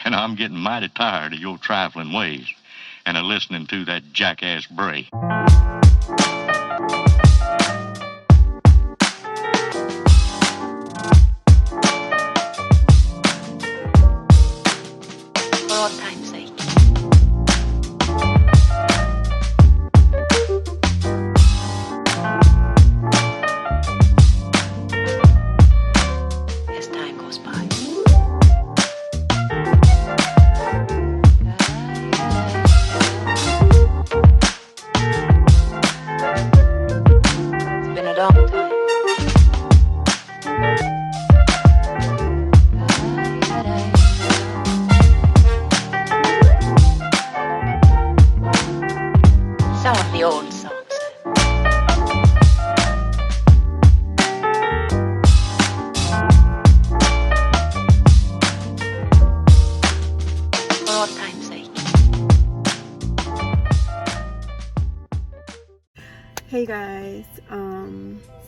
And I'm getting mighty tired of your trifling ways and of listening to that jackass Bray. For all time's sake. As time goes by. It's been a long time. Some of the old songs. For all time's sake. Hey guys,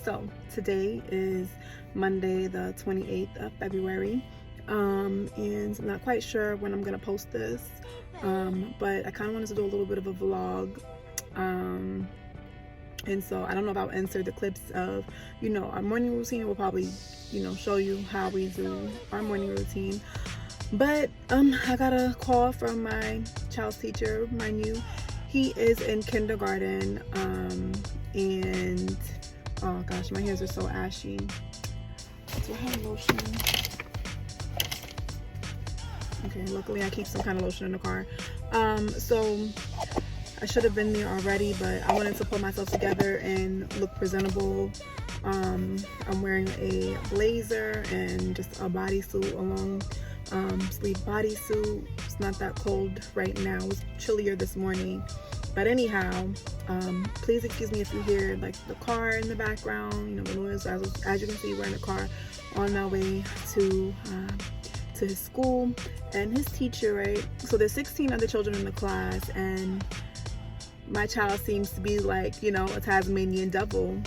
so today is Monday the 28th of February, and I'm not quite sure when I'm gonna post this, but I kind of wanted to do a little bit of a vlog, and so I don't know if I'll insert the clips of, our morning routine. We'll probably, show you how we do our morning routine. But I got a call from my child's teacher. Mind you, he is in kindergarten, and oh gosh, my hairs are so ashy. Do I have lotion? Okay, luckily I keep some kind of lotion in the car. So I should have been there already, but I wanted to put myself together and look presentable. I'm wearing a blazer and just a bodysuit, a long sleeve bodysuit. It's not that cold right now. It was chillier this morning. But anyhow, please excuse me if you hear like the car in the background, the noise. As you can see, we're in the car on our way to his school and his teacher, right? So there's 16 other children in the class, and my child seems to be like, a Tasmanian devil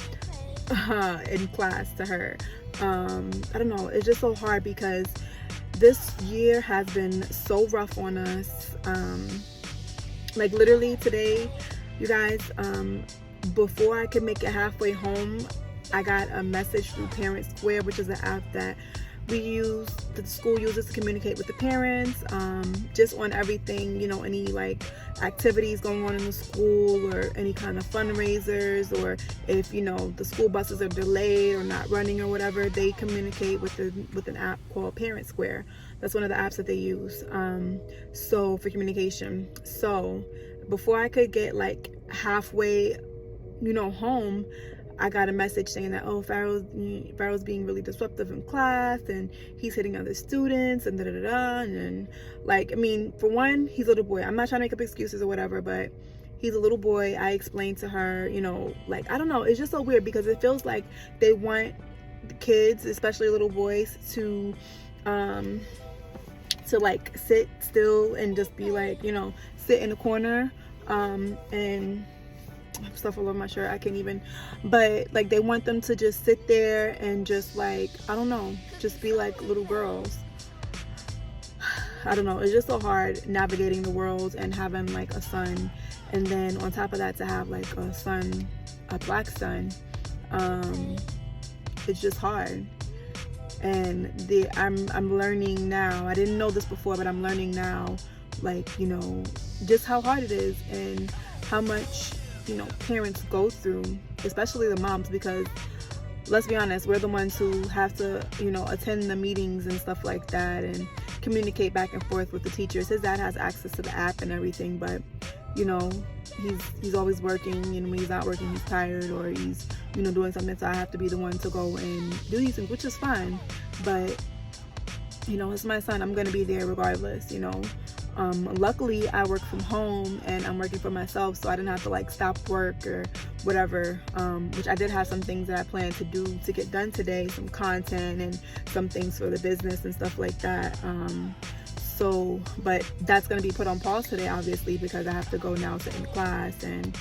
in class to her. I don't know. It's just so hard because this year has been so rough on us. Like literally today, you guys, before I could make it halfway home, I got a message through Parent Square, which is an app that the school uses to communicate with the parents, just on everything, any like activities going on in the school or any kind of fundraisers, or if the school buses are delayed or not running or whatever, they communicate with an app called Parent Square. That's one of the apps that they use, so for communication. So before I could get like halfway home, I got a message saying that, Pharaoh's being really disruptive in class, and he's hitting other students, and and like, for one, he's a little boy. I'm not trying to make up excuses or whatever, but he's a little boy. I explained to her, like, I don't know, it's just so weird because it feels like they want the kids, especially little boys, to like sit still and just be like, sit in a corner, and stuff all over my shirt. I can't even, but like they want them to just sit there and just like, I don't know, just be like little girls. I don't know, it's just so hard navigating the world and having like a son, and then on top of that to have like a black son. It's just hard. And I'm learning now. I didn't know this before, but I'm learning now, like, just how hard it is and how much parents go through, especially the moms, because let's be honest, we're the ones who have to attend the meetings and stuff like that and communicate back and forth with the teachers. His dad has access to the app and everything, but he's always working, and when he's not working, he's tired or he's doing something, so I have to be the one to go and do these things, which is fine. But it's my son. I'm gonna be there regardless. Luckily I work from home and I'm working for myself, so I didn't have to like stop work or whatever, which I did have some things that I planned to do to get done today, some content and some things for the business and stuff like that. But that's going to be put on pause today, obviously, because I have to go now sit in class, and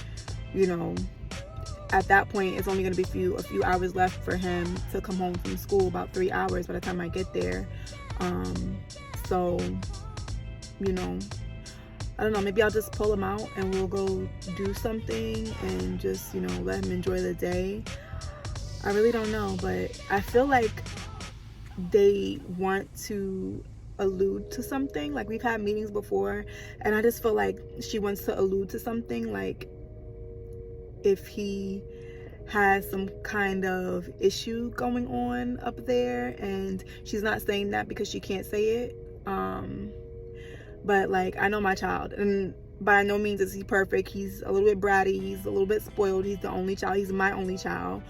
at that point it's only going to be a few hours left for him to come home from school, about 3 hours by the time I get there. So you know, I don't know, maybe I'll just pull him out and we'll go do something and just, you know, let him enjoy the day. I really don't know, but I feel like they want to allude to something. Like, we've had meetings before, and I just feel like she wants to allude to something, like if he has some kind of issue going on up there, and she's not saying that because she can't say it. But like, I know my child, and by no means is he perfect. He's a little bit bratty, he's a little bit spoiled. He's the only child, he's my only child.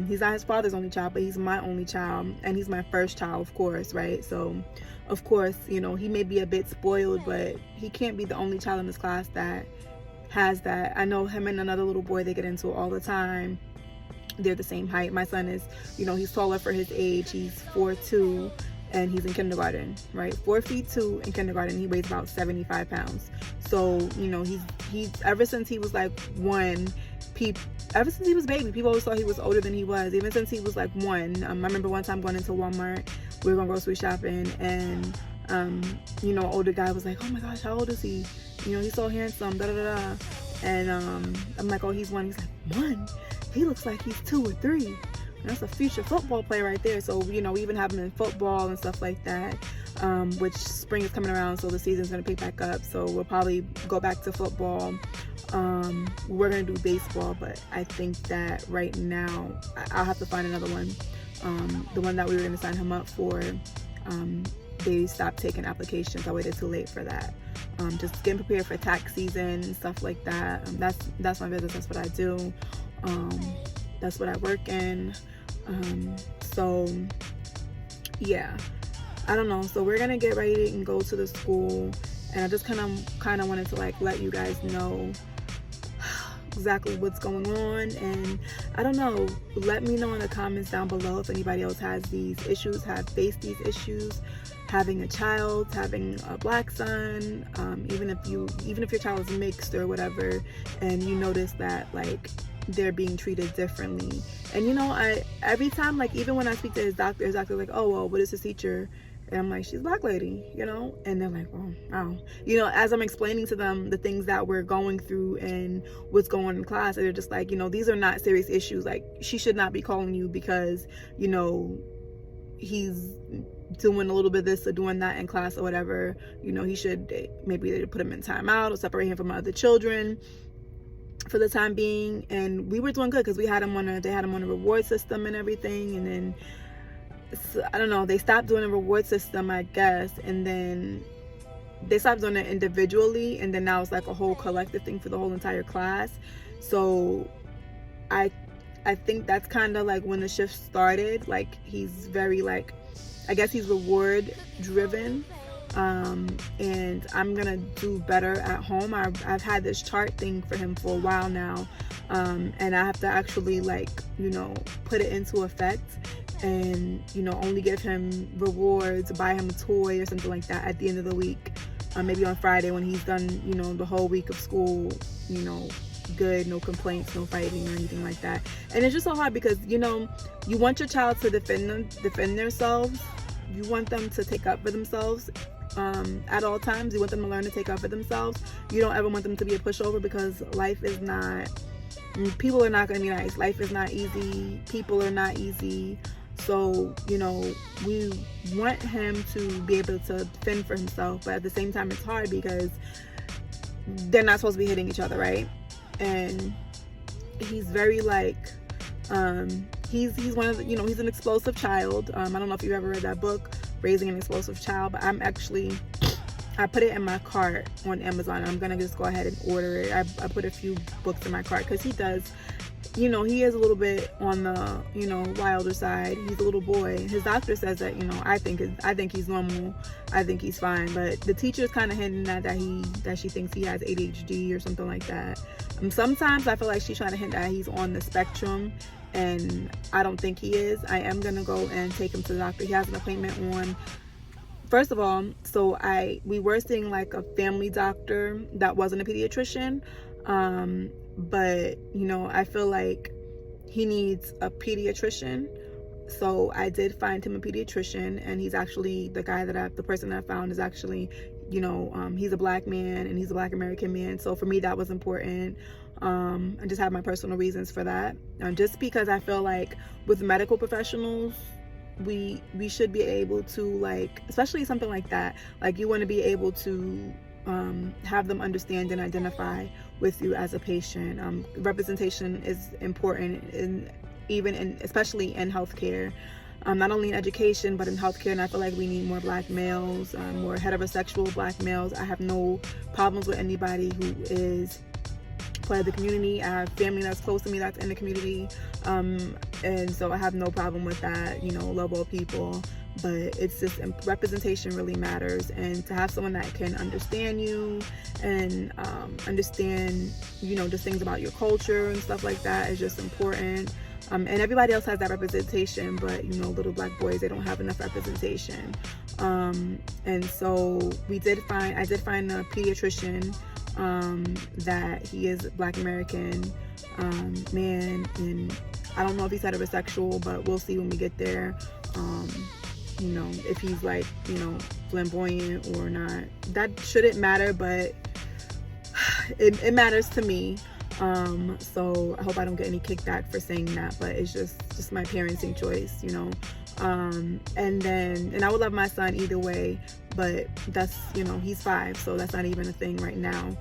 He's not his father's only child, but he's my only child, and he's my first child, of course, right? So of course, you know, he may be a bit spoiled, but he can't be the only child in this class that has that. I know him and another little boy, they get into it all the time. They're the same height. My son is, you know, he's taller for his age. He's 4'2", and he's in kindergarten, right? 4'2" in kindergarten. He weighs about 75 pounds. So, you know, he's ever since he was like one, ever since he was a baby, people always thought he was older than he was. Even since he was like one. I remember one time going into Walmart, we were going grocery shopping, and you know, older guy was like, oh my gosh, how old is he? You know, he's so handsome, da da da da. And I'm like, oh, he's one. He's like, one? He looks like he's 2 or 3. And that's a future football player right there. So, you know, we even have him in football and stuff like that, which spring is coming around, so the season's going to pick back up. So we'll probably go back to football. We're going to do baseball, but I think that right now I'll have to find another one. The one that we were going to sign him up for, they stopped taking applications. I waited too late for that. Just getting prepared for tax season and stuff like that. That's my business. That's what I do. That's what I work in. So yeah, I don't know. So we're gonna get ready and go to the school, and I just kind of wanted to like let you guys know exactly what's going on. And I don't know, let me know in the comments down below if anybody else has these issues, have faced these issues, having a child, having a black son, even if your child is mixed or whatever, and you notice that like they're being treated differently. And you know, every time, like even when I speak to his doctor like, oh well, what is his teacher? And I'm like, she's a black lady, you know? And they're like, oh, wow. You know, as I'm explaining to them the things that we're going through and what's going on in class, they're just like, you know, these are not serious issues. Like, she should not be calling you because, you know, he's doing a little bit of this or doing that in class or whatever. You know, he should, maybe they put him in timeout or separate him from other children for the time being. And we were doing good because they had him on a reward system and everything. And then, so, I don't know, they stopped doing a reward system, I guess, and then they stopped doing it individually, and then now it's like a whole collective thing for the whole entire class. So I think that's kind of like when the shift started. Like, he's very like, I guess he's reward driven, and I'm gonna do better at home. I've had this chart thing for him for a while now, and I have to actually, like, you know, put it into effect, and, you know, only give him rewards, buy him a toy or something like that at the end of the week, maybe on Friday when he's done, you know, the whole week of school, you know, good, no complaints, no fighting or anything like that. And it's just so hard because, you know, you want your child to defend themselves. You want them to take up for themselves at all times. You want them to learn to take up for themselves. You don't ever want them to be a pushover, because life is not, people are not going to be nice. Life is not easy. People are not easy. So, you know, we want him to be able to fend for himself, but at the same time it's hard because they're not supposed to be hitting each other, right? And he's very like, he's one of the, you know, he's an explosive child. I don't know if you've ever read that book, Raising an Explosive Child, but I put it in my cart on Amazon, and I'm gonna just go ahead and order it. I put a few books in my cart because he does, you know, he is a little bit on the, you know, wilder side. He's a little boy. His doctor says that, you know, I think he's normal. I think he's fine. But the teacher is kind of hinting at that she thinks he has ADHD or something like that. Sometimes I feel like she's trying to hint that he's on the spectrum, and I don't think he is. I am gonna go and take him to the doctor. He has an appointment on. First of all, so we were seeing like a family doctor that wasn't a pediatrician. But, you know, I feel like he needs a pediatrician. So I did find him a pediatrician, and he's actually the person that I found is actually he's a black man and he's a black American man. So for me, that was important. I just have my personal reasons for that. Just because I feel like with medical professionals, we should be able to, like, especially something like that, like you want to be able to have them understand and identify with you as a patient. Representation is important, especially in healthcare. Not only in education but in healthcare, and I feel like we need more black males, more heterosexual black males. I have no problems with anybody who is part of the community. I have family that's close to me that's in the community, and so I have no problem with that. Love all people, but it's just representation really matters, and to have someone that can understand you and understand just things about your culture and stuff like that is just important. And everybody else has that representation, but little black boys, they don't have enough representation. And so I did find a pediatrician that he is Black American man, and I don't know if he's heterosexual, but we'll see when we get there. If he's like flamboyant or not, that shouldn't matter, but it matters to me. So I hope I don't get any kickback for saying that, but it's just my parenting choice, and I would love my son either way, but that's he's 5, so that's not even a thing right now.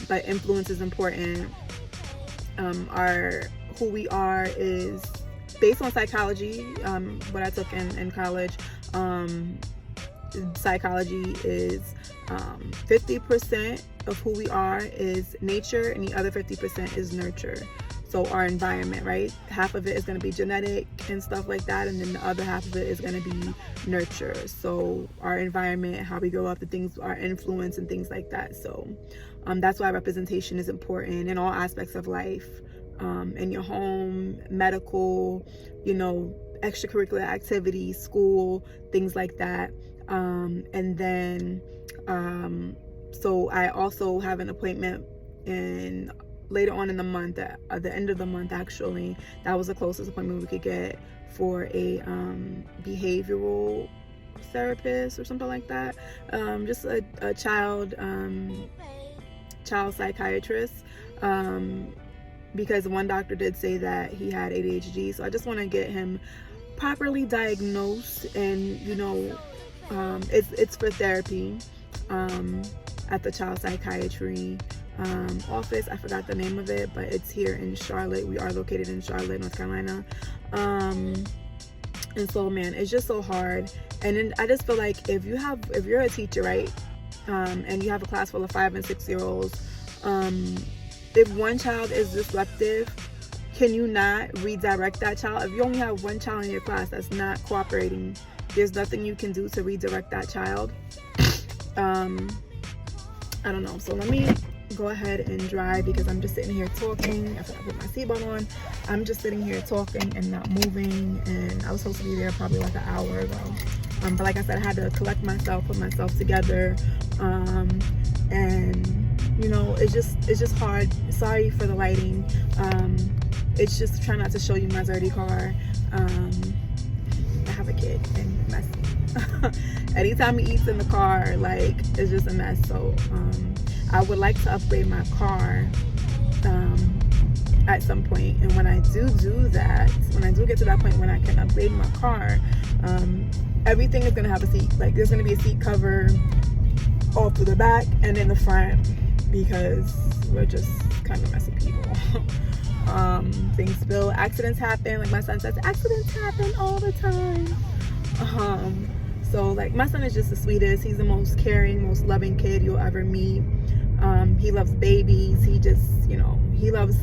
But influence is important. Who we are is based on psychology. What I took in college, psychology is 50% of who we are is nature, and the other 50% is nurture. So our environment, right? Half of it is going to be genetic and stuff like that, and then the other half of it is going to be nurture. So our environment, how we grow up, the things, our influence and things like that. So that's why representation is important in all aspects of life, in your home, medical, extracurricular activities, school, things like that. And then so I also have an appointment later on in the month, at the end of the month actually. That was the closest appointment we could get for a behavioral therapist or something like that. Just a child psychiatrist, because one doctor did say that he had ADHD. So I just want to get him properly diagnosed, and it's for therapy at the child psychiatry office. I forgot the name of it, but it's here in Charlotte. We are located in Charlotte, North Carolina. And so, man, it's just so hard. And then I just feel like if you're a teacher, right, and you have a class full of 5 and 6 year olds, if one child is disruptive, can you not redirect that child? If you only have one child in your class that's not cooperating, there's nothing you can do to redirect that child. I don't know. So let me go ahead and drive, because I'm just sitting here talking. I forgot to put my seatbelt on. I'm just sitting here talking and not moving, and I was supposed to be there probably like an hour ago. But like I said, I had to collect myself, put myself together, and it's just hard. Sorry for the lighting. It's just trying not to show you my dirty car. I have a kid and messy. Anytime he eats in the car, like, it's just a mess. So I would like to upgrade my car at some point, and when I do that, when I do get to that point when I can upgrade my car, everything is gonna have a seat. Like, there's gonna be a seat cover all through the back and in the front, because we're just kind of messy people. Things spill, accidents happen. Like my son says, accidents happen all the time. So like, my son is just the sweetest. He's the most caring, most loving kid you'll ever meet. He loves babies. He just, he loves,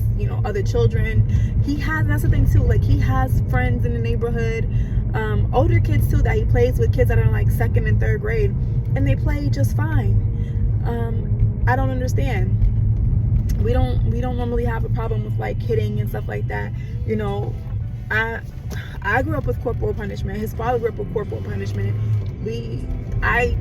other children. That's the thing too, like, he has friends in the neighborhood, older kids too, that he plays with, kids that are in like 2nd and 3rd grade, and they play just fine. I don't understand. We don't normally have a problem with like hitting and stuff like that. I grew up with corporal punishment. His father grew up with corporal punishment. I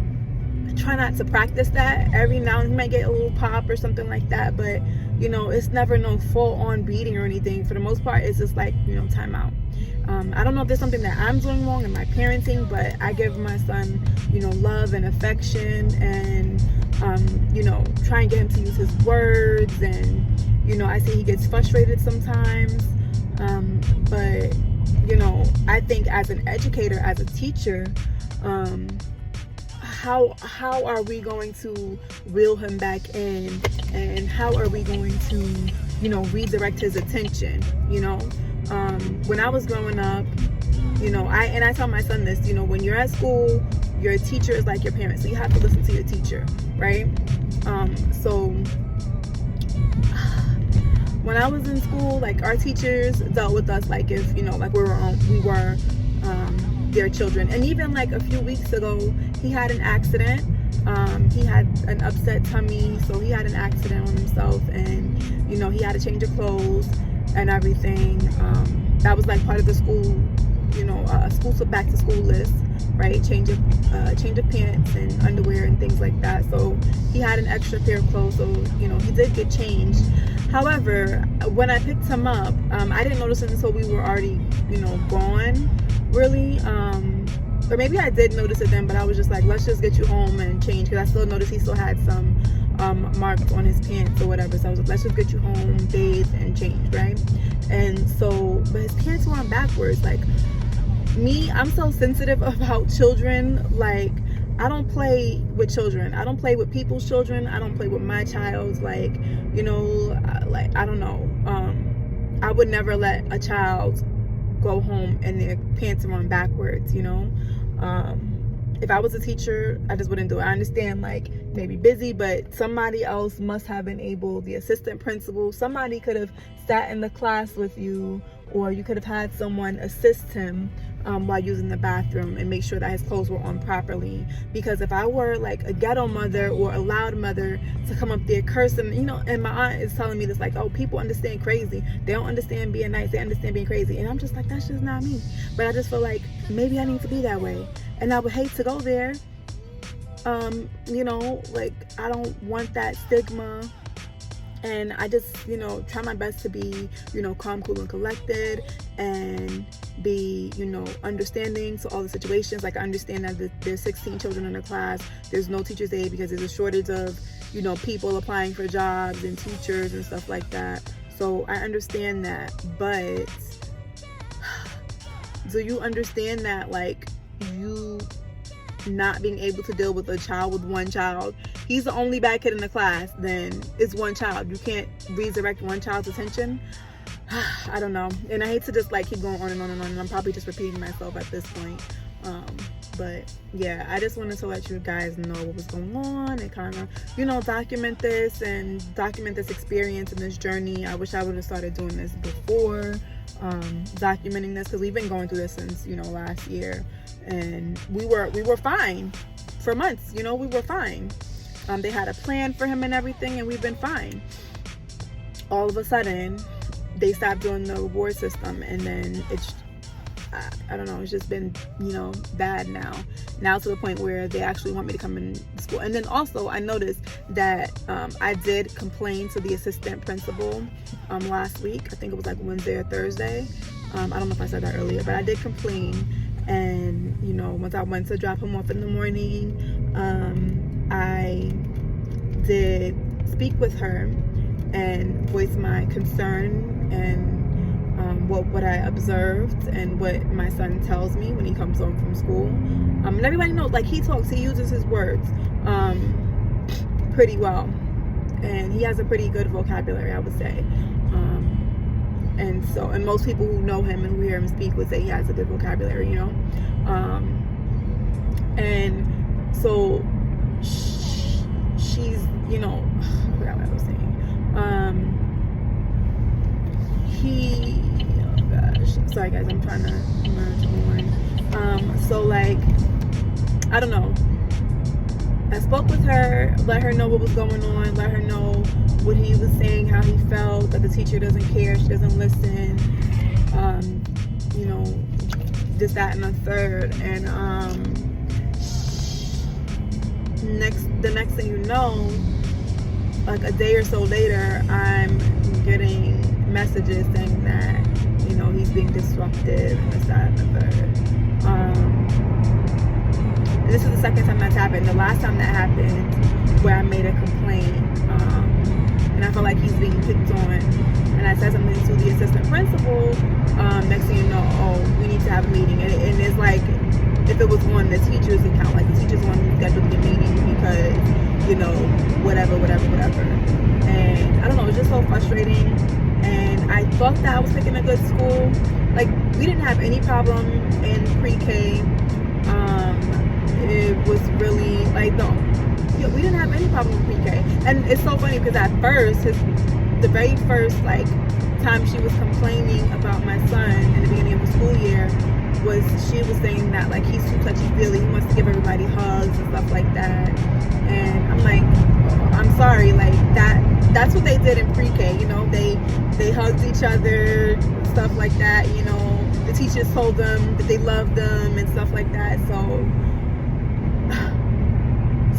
try not to practice that. Every now and then he might get a little pop or something like that, but it's never no full-on beating or anything. For the most part, it's just like, time out. I don't know if there's something that I'm doing wrong in my parenting, but I give my son, love and affection, and try and get him to use his words, and I see he gets frustrated sometimes, but I think as an educator, as a teacher, how are we going to reel him back in, and how are we going to redirect his attention? When I was growing up, I tell my son this, when you're at school, your teacher is like your parent, so you have to listen to your teacher, right? So when I was in school, like, our teachers dealt with us like if like we were their children. And even like a few weeks ago, he had an accident. He had an upset tummy, so he had an accident on himself, and he had a change of clothes and everything. That was like part of the school, back to school list, right? Change of pants and underwear and things like that. So he had an extra pair of clothes, so he did get changed. However, when I picked him up, I didn't notice it until we were already gone, really. Or maybe I did notice it then, but I was just like, let's just get you home and change, because I still noticed he still had some marks on his pants or whatever. So I was like, let's just get you home, bathe, and change, right? And so, but his pants were on backwards. Like, me, I'm so sensitive about children. Like, I don't play with children. I don't play with people's children. I don't play with my child's. Like, I don't know. I would never let a child go home and their pants are on backwards, if I was a teacher, I just wouldn't do it. I understand, like, maybe busy, but somebody else must have been able, the assistant principal, somebody could have sat in the class with you, or you could have had someone assist him while using the bathroom and make sure that his clothes were on properly. Because if I were like a ghetto mother or a loud mother to come up there cursing, and my aunt is telling me this, like, oh, people understand crazy, they don't understand being nice, they understand being crazy, and I'm just like, that's just not me. But I just feel like maybe I need to be that way, and I would hate to go there. Like, I don't want that stigma. And I just, try my best to be, calm, cool, and collected, and be, understanding to all the situations. Like, I understand that there's 16 children in the class. There's no teacher's aide because there's a shortage of, people applying for jobs and teachers and stuff like that. So I understand that. But do you understand that, like, you not being able to deal with a child with one child, he's the only bad kid in the class, then it's one child. You can't redirect one child's attention. I don't know. And I hate to just like keep going on and on and on, and I'm probably just repeating myself at this point. But yeah, I just wanted to let you guys know what was going on and kind of, document this experience and this journey. I wish I would have started doing this before, documenting this, because we've been going through this since, last year. And we were fine for months, we were fine. They had a plan for him and everything, and we've been fine. All of a sudden, they stopped doing the reward system, and then it's, I don't know, it's just been, bad now to the point where they actually want me to come in school. And then also, I noticed that I did complain to the assistant principal last week. I think it was like Wednesday or Thursday. I don't know if I said that earlier, but I did complain. And once I went to drop him off in the morning, I did speak with her and voice my concern and what I observed and what my son tells me when he comes home from school. And everybody knows, like, he talks, he uses his words pretty well, and he has a pretty good vocabulary, I would say. And most people who know him and who hear him speak would say he has a good vocabulary, and so she's, I forgot what I was saying. Oh gosh, sorry guys, I'm trying to warn. So like, I don't know. I spoke with her, let her know what was going on, let her know what he was saying, how he felt, that the teacher doesn't care, she doesn't listen, this, that, and the third. And the next thing you know, like a day or so later, I'm getting messages saying that, he's being disruptive and this, that, and the third. And this is the second time that's happened. The last time that happened, where I made ticked on, and I said something to the assistant principal. Next thing you know, oh, we need to have a meeting, and it's like if it was on the teacher's account, like the teachers want to schedule the meeting because, you know, whatever. And I don't know, it was just so frustrating. And I thought that I was picking a good school. Like, we didn't have any problem in pre-K. It was really like we didn't have any problem with pre-K. And it's so funny because at first, the very first like time she was complaining about my son in the beginning of the school year was she was saying that like he's too touchy-feely, he wants to give everybody hugs and stuff like that. And I'm like, oh, I'm sorry, like that's what they did in pre-K, you know, they hugged each other, stuff like that, you know, the teachers told them that they loved them and stuff like that. So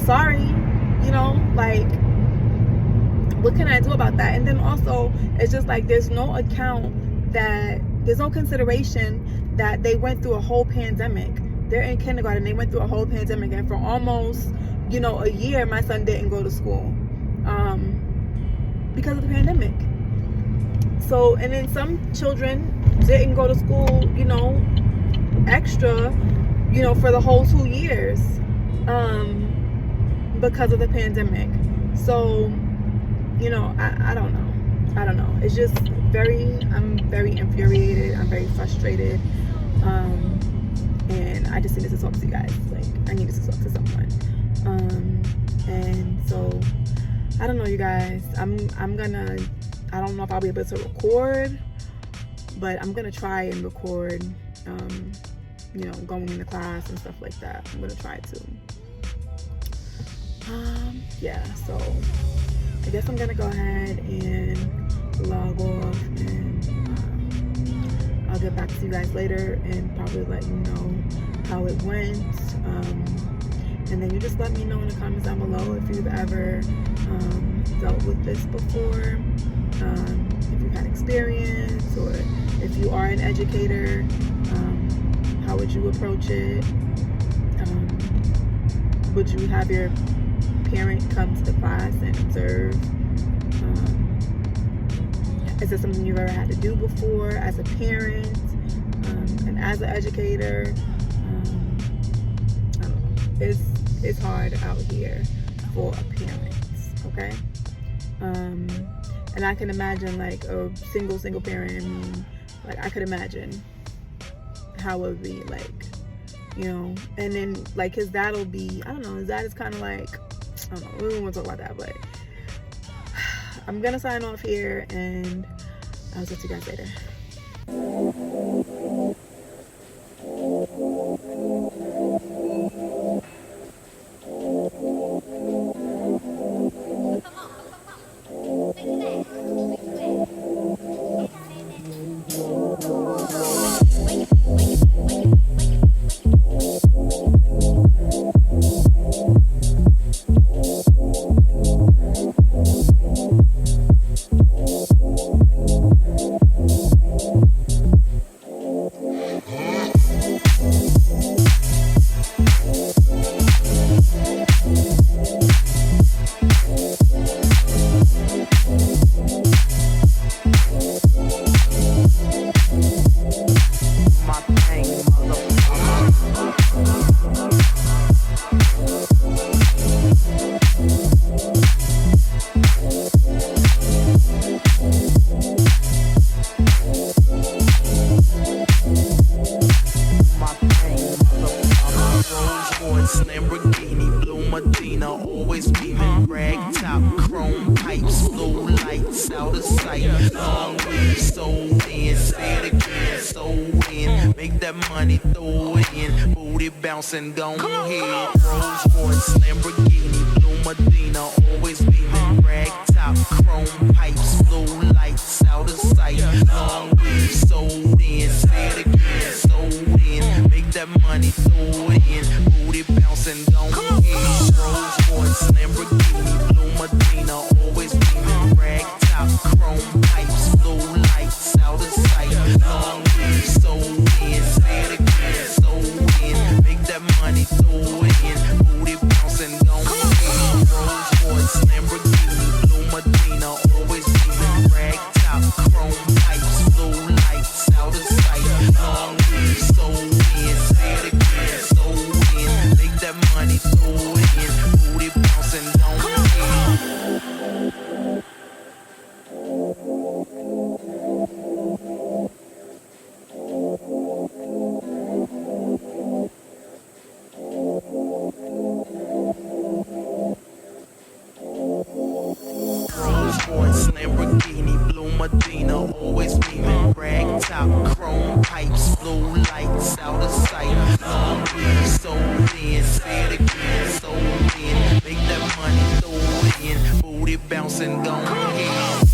sorry, you know, like, what can I do about that? And then also, it's just like there's no consideration that they went through a whole pandemic. They're in kindergarten, they went through a whole pandemic, and for almost, you know, a year, my son didn't go to school because of the pandemic. So, and then some children didn't go to school, you know, extra, you know, for the whole 2 years because of the pandemic. So, you know, I don't know. It's just I'm very infuriated. I'm very frustrated. And I just needed to talk to you guys. Like, I needed to talk to someone. And so, I don't know, you guys. I don't know if I'll be able to record, but I'm gonna try and record, you know, going into class and stuff like that. I'm gonna try to. Yeah, so I guess I'm gonna go ahead and log off, and I'll get back to you guys later and probably let you know how it went. And then you just let me know in the comments down below if you've ever dealt with this before, if you've had experience, or if you are an educator, how would you approach it? Would you have your parent come to the class and observe? Is this something you've ever had to do before as a parent and as an educator? I don't know. It's hard out here for a parent, okay? And I can imagine like a single parent. I mean, like, I could imagine how it would be like, you know. And then like his dad will be, I don't know, his dad is kind of like, I don't know, we don't want to talk about that, but I'm gonna sign off here, and I'll talk to you guys later. Lamborghini, blue Medina, always beaming, rag top, chrome pipes, blue lights out of sight, long weed, sold in, say it again, sold in, make that money, throw it in, booty bouncing, go ahead, Rolls Royce, Lamborghini, blue Medina, always beaming, rag top, chrome pipes, blue lights out of sight, long weed, sold in, say it again, sold in, make that money, throw it in, booty bouncing, go ahead, Rolls Royce, Lamborghini, blue Medina, always beaming, rag top, chrome pipes, blue lights out of sight, long weed, sold in, say it again, sold in, make that money, throw it in, booty bouncing, go ahead. bouncing, go ahead.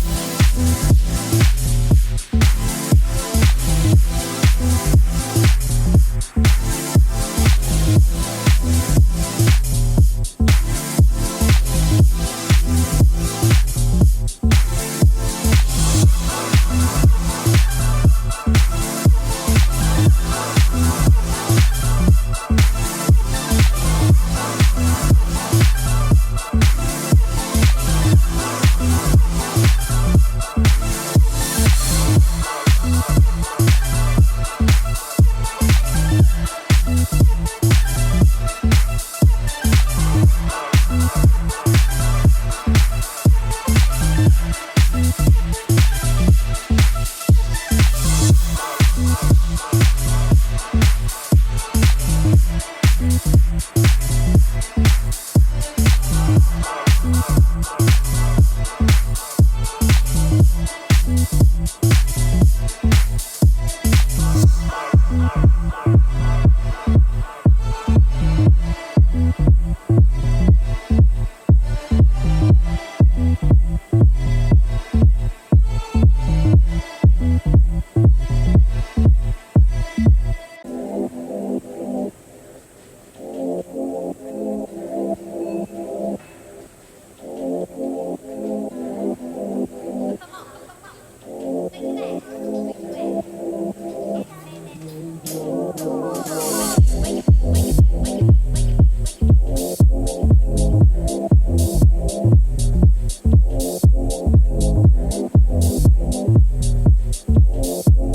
And go ahead. Rolls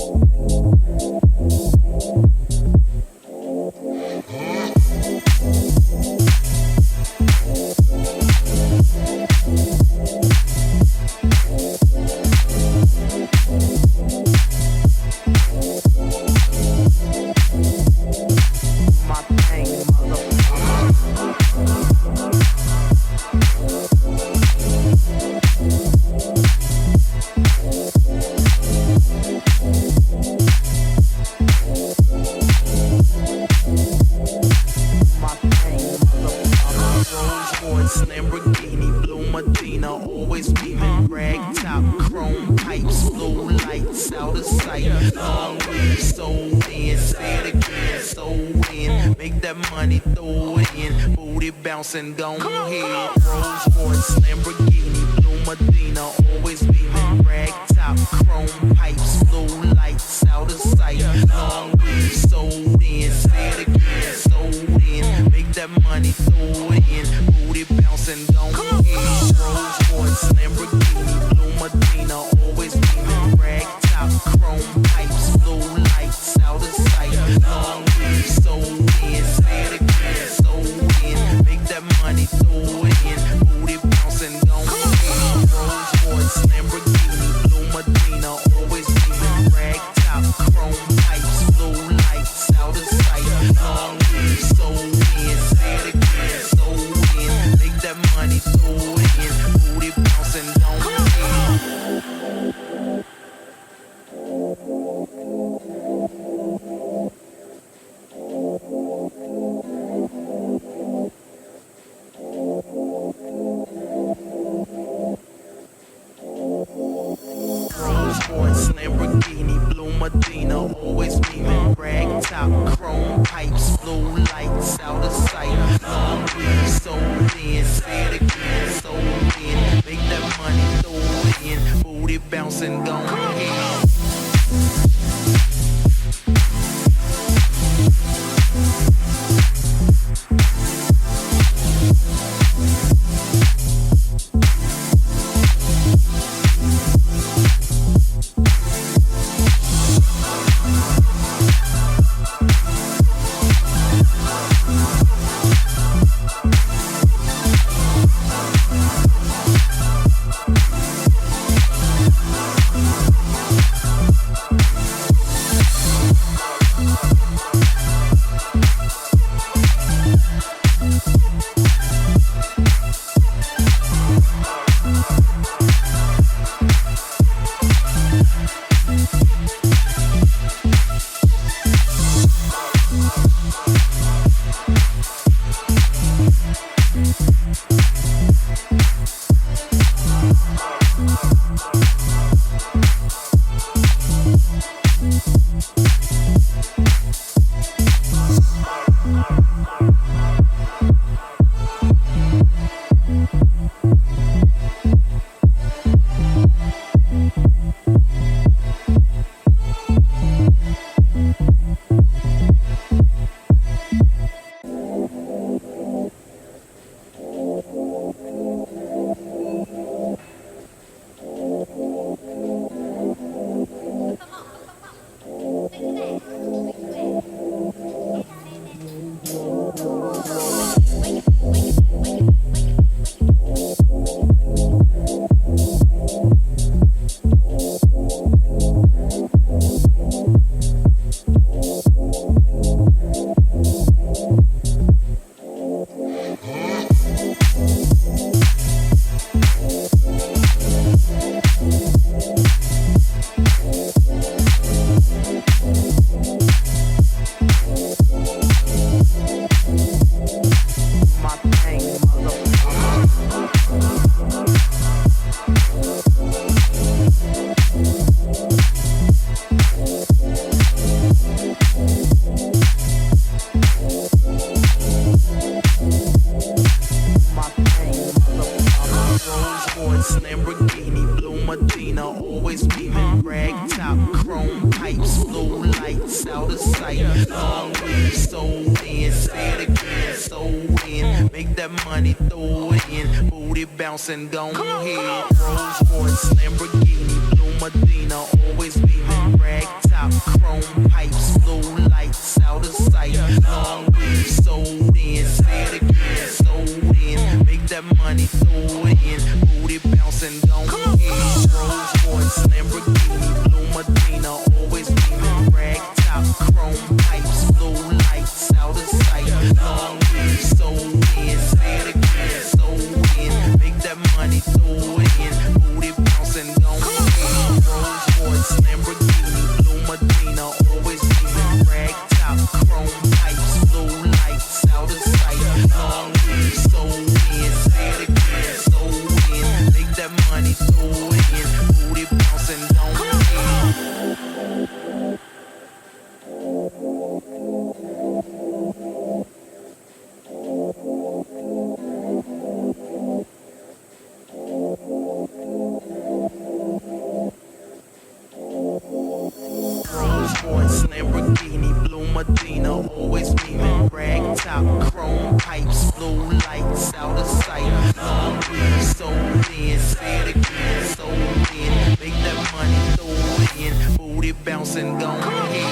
Royce, Lamborghini, Blue Medina, always beaming. Rag top, chrome pipes, blue lights out of sight. Long weed sold in, say it again, sold in. Make that money, throw it in. Booty bouncing, go ahead. Rolls Royce, Lamborghini, Blue Medina, always beaming. Rag top, chrome pipes, blue lights out of sight. Long weed sold in, say it again, sold in. Make that money, throw it in. Booty bouncing, go ahead. Rolls Royce, Lamborghini, Blue Medina, always beaming. Rag top, chrome pipes, blue lights out of sight. Long weed sold in, say it again, sold in. Make that money, throw it in. Booty bouncing, go ahead. Rolls-Royce, Lamborghini, Blue Medina, always beaming. Rag top, chrome pipes, blue lights out of sight. Long weed sold in, say it again, sold Rolls-Royce, Lamborghini, Blue Medina, always beaming, rag top, chrome pipes, blue lights out of sight. Long weed, sold in, say it again, sold in. Make that money, throw it in, booty bouncing, don't hit. Rolls-Royce, Lamborghini, Blue Medina, always beaming, rag top, chrome pipes, blue lights out of sight. Long weed, sold in, say it again, sold in. Make that money, throw it in, booty bouncing, don't hit. Rolls-Royce, Lamborghini, Blue Medina, always beaming, rag top, chrome pipes, blue lights out of sight. Long weed, sold in, say it again, sold in. Make that money, throw it in, booty bouncing, don't hit. Rolls-Royce, Lamborghini, Blue Medina, always beaming, rag top, chrome pipes, blue lights out of sight. Long weed, sold in, say it again, sold in. Make that money, throw it in, booty bouncing, don't hit. Rolls-Royce, Lamborghini, Blue Medina, always beaming, rag top, chrome pipes, blue lights out of sight. Long weed, sold in, say it again, sold in. Make that money, throw it in, booty bouncing, don't hit.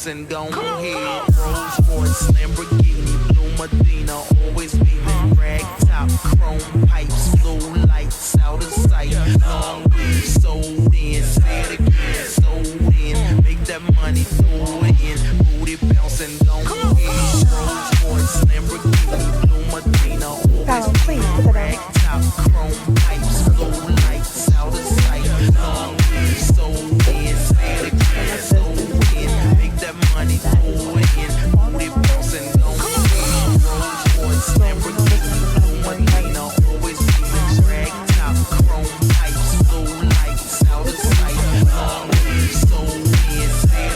bouncing, gon' head. Rolls-Royce, Lamborghini, Blue Medina, always beaming. Rag top, chrome pipes, blue lights out of sight. Long weed, sold in, say it again, sold in. Make that money, throw it in. Booty bouncing, gon' head. Rolls-Royce, Lamborghini, Blue Medina, always beaming. Rag top, chrome pipes, blue lights out of sight. Long weed, sold in, say it again, sold in. Make that money, throw it in. Booty bouncing, gon' head. Rolls-Royce, Lamborghini, Blue Medina, always beaming. Rag top, chrome pipes, blue lights out of sight. Long weed, sold in, say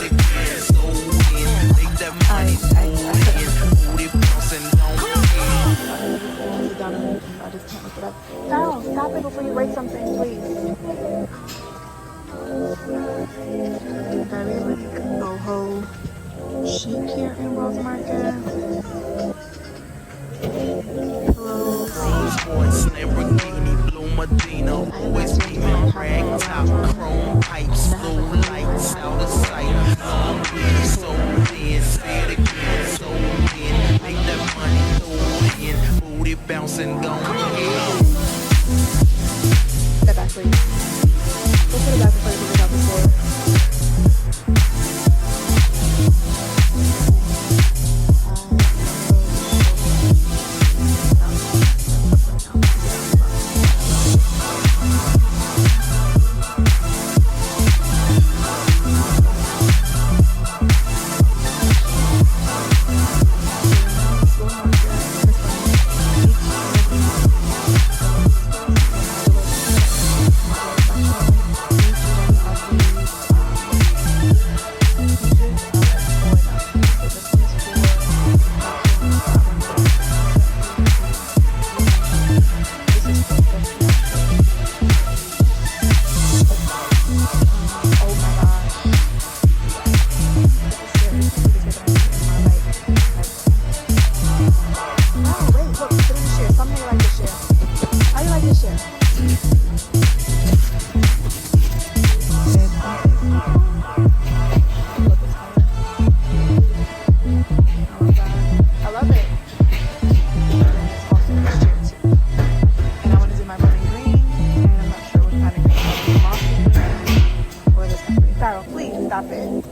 Carol, please stop it.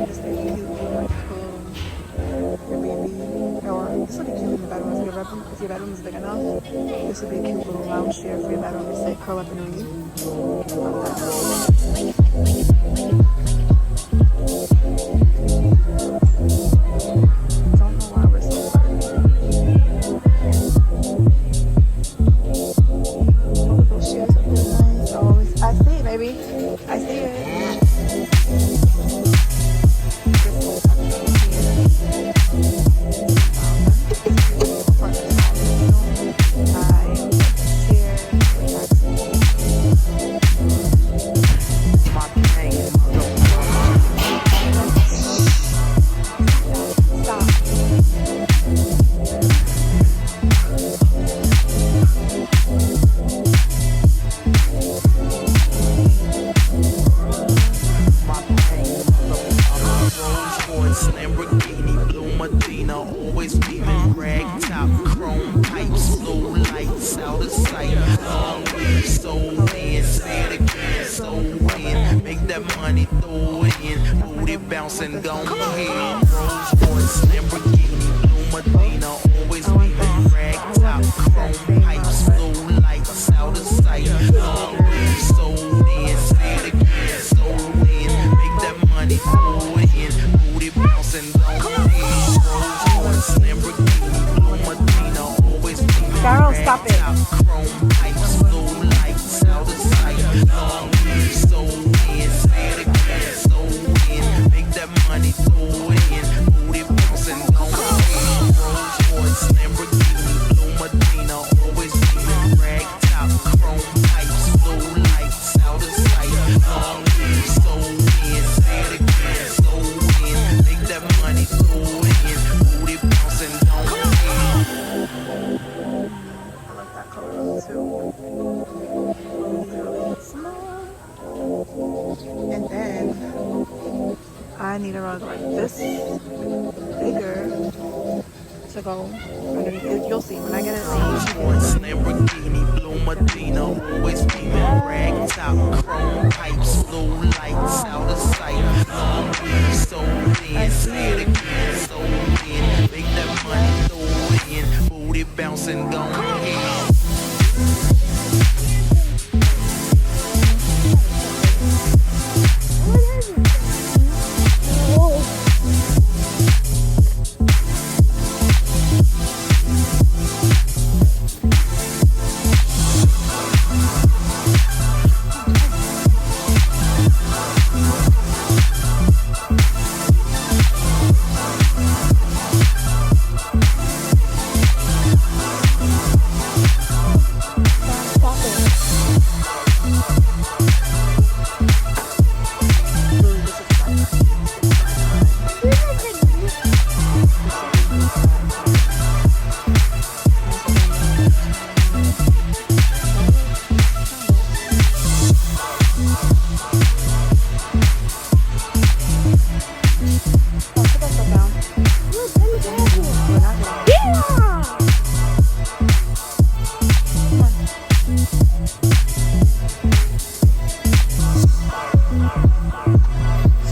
This would be cute, like your baby, or this would be cute in the bedroom if your bedroom is big enough. This would be a cute little lounge chair for your bedroom to sit, curl up and read. Don't know why we're so flirty. Those shoes are really nice. I see it, baby. I see it. Bouncing, go ahead. Rolls Royce, Lamborghini, Blue Medina, always beaming. Rag top, chrome pipes, blue lights out of sight. Long weed, sold in, say it again, sold in. Make that money, throw it in. Booty bouncing, go ahead. Rolls Royce, Lamborghini, Blue Medina, always beaming. Carol, stop it. Top, chrome pipes, blue lights out of sight. Long weed, sold in, say it again, sold in. Money throw it in, booty bouncing, don't ahead. Rolls Royce, Lamborghini, Blue Medina, always beaming. Rag top, chrome pipes, blue lights out of sight. Long weed, sold in, say it again, sold in. Make that money throw it in, booty bouncing, don't ahead. I like that color too. And then I need a rug like this, bigger, to go underneath it. You'll see when I get it. Lamborghini, Blue Medina, always beaming. Rag top, chrome pipes, blue lights out of sight. Long weed, sold in, say it again, sold in. Make that money, throw it in. Booty bouncing, go ahead.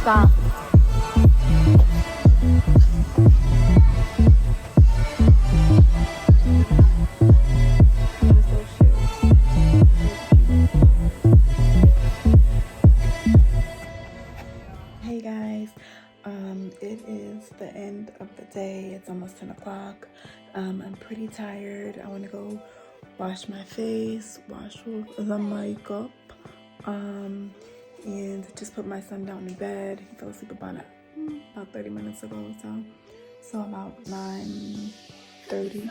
Stop. Hey guys, it is the end of the day. It's almost 10 o'clock. I'm pretty tired. I want to go wash my face, wash the makeup, and just put my son down in bed. He fell asleep about 30 minutes ago, so about 9:30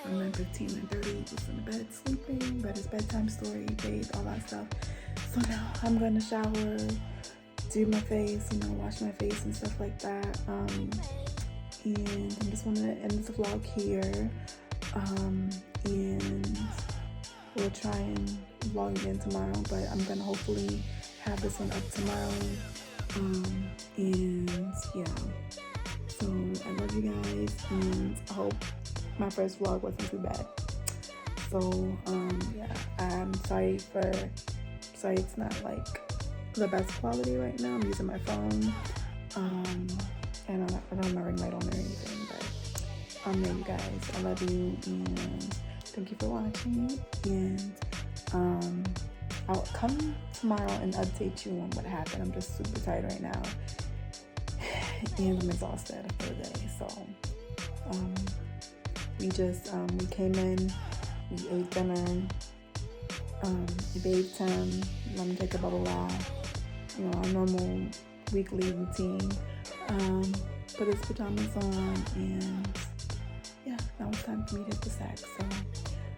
or 9:15, 9:30, he was in the bed sleeping, read his bedtime story, bathed, all that stuff. So now I'm gonna shower, do my face, wash my face and stuff like that. And I'm just wanting to end this vlog here. And we'll try and vlog again tomorrow, but I'm gonna hopefully have this one up tomorrow. And yeah, so I love you guys, and I hope my first vlog wasn't too bad. So yeah, I'm sorry for sorry, it's not like the best quality right now. I'm using my phone, and I don't have my ring light on or anything, but yeah, you guys, I love you, and thank you for watching, and I'll come tomorrow and update you on what happened. I'm just super tired right now, and I'm exhausted after the day. So we came in, we ate dinner, we bathed him, let me take a bubble bath, our normal weekly routine, put his pajamas on, and yeah, now it's time for me to hit the sack. So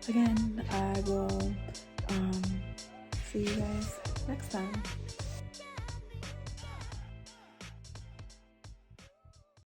again, I will see you guys next time.